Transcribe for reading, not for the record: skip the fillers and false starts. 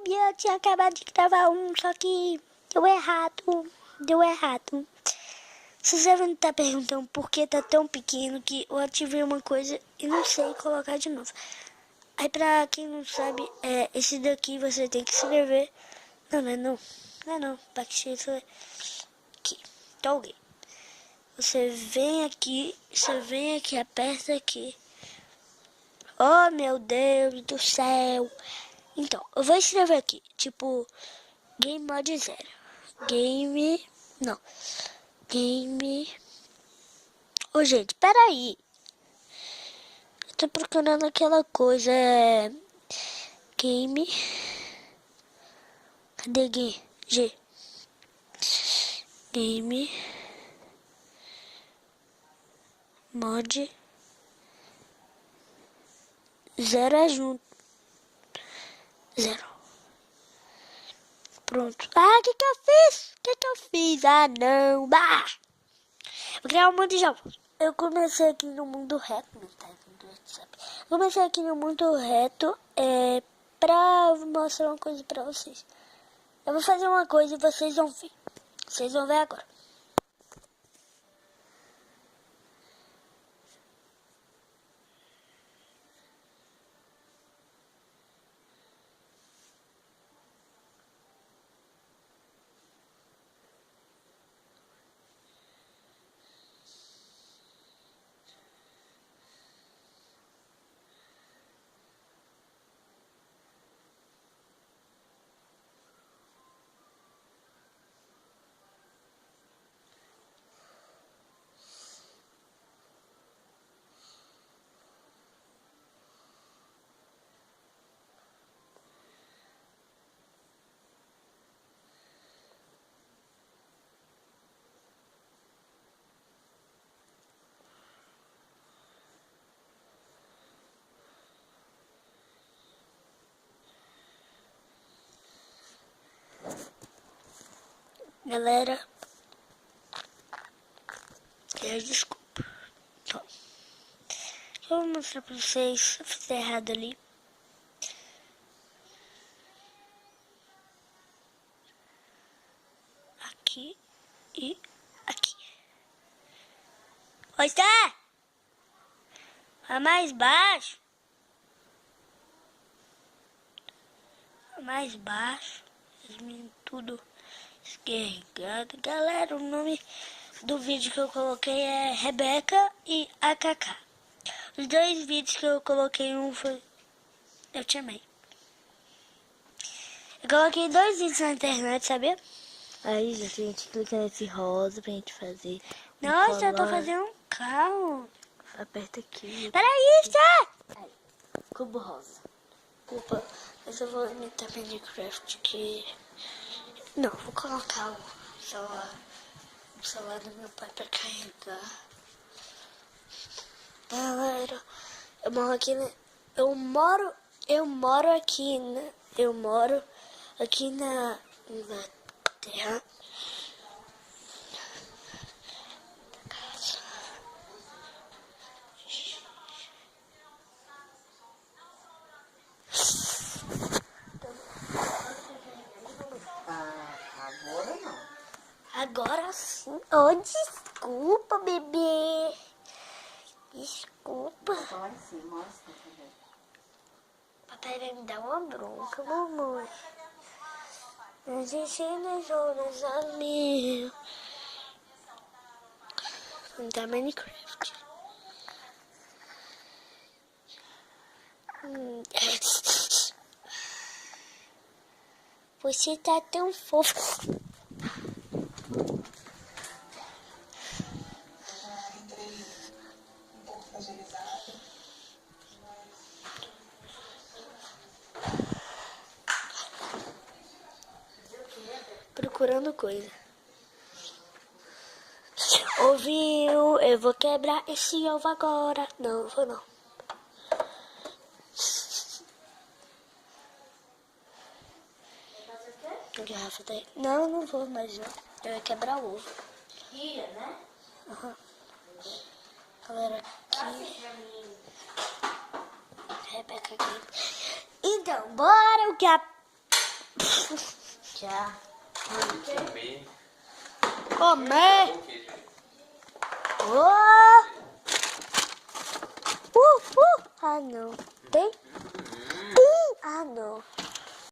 YouTube, eu tinha acabado de gravar um, só que deu errado. Vocês devem estar perguntando por que tá tão pequeno que eu ativei uma coisa e não sei colocar de novo. Aí pra quem não sabe, esse daqui você tem que escrever. Não. Backspace aqui. Tá ok. Você vem aqui, aperta aqui. Oh, meu Deus do céu. Então, eu vou escrever aqui, tipo, Game Mode 0. Game... Ô, gente, peraí. Eu tô procurando aquela coisa, Game... Cadê G? Game... Mod... 0 é junto. 0. Pronto. Ah, o que eu fiz? Ah, não. Bah! Vou criar um mundo de jogos. Eu comecei aqui no mundo reto. Comecei aqui no mundo reto pra mostrar uma coisa pra vocês. Eu vou fazer uma coisa e vocês vão ver. Vocês vão ver agora. Galera, desculpa. Então, eu vou mostrar pra vocês. Eu fiz errado ali. Aqui e aqui. Oi, está? A mais baixo. Mais baixo. Tudo esquergado. Galera, o nome do vídeo que eu coloquei é Rebeca e AKK. Os dois vídeos que eu coloquei, um foi... Eu te amei. Eu coloquei 2 vídeos na internet, sabia? Aí, gente, a gente clica nesse rosa pra gente fazer Nossa, eu tô fazendo um carro. Aperta aqui. Peraí, está! Aí, cubo rosa. Desculpa, mas eu vou imitar Minecraft que... Não, vou colocar o celular do meu pai pra carregar. Galera, eu moro aqui na Inglaterra. Agora não. Agora sim. Oh, desculpa, bebê. Desculpa. Agora sim, mostra. Papai vai me dar uma bronca, mamãe. A gente nas horas a mil. Vamos dar Minecraft. Você tá tão fofo. Procurando coisa. Ouviu? Eu vou quebrar esse ovo agora. Não, vou não. Garrafa daí. Não, não vou mais não. Eu ia quebrar o ovo. Ia, né? Uhum. Galera, aqui. Rebeca aqui. Então, bora o que Já. Comer. Comer. O quê, gente? Oh. Ah, não. Tem? Ah, não.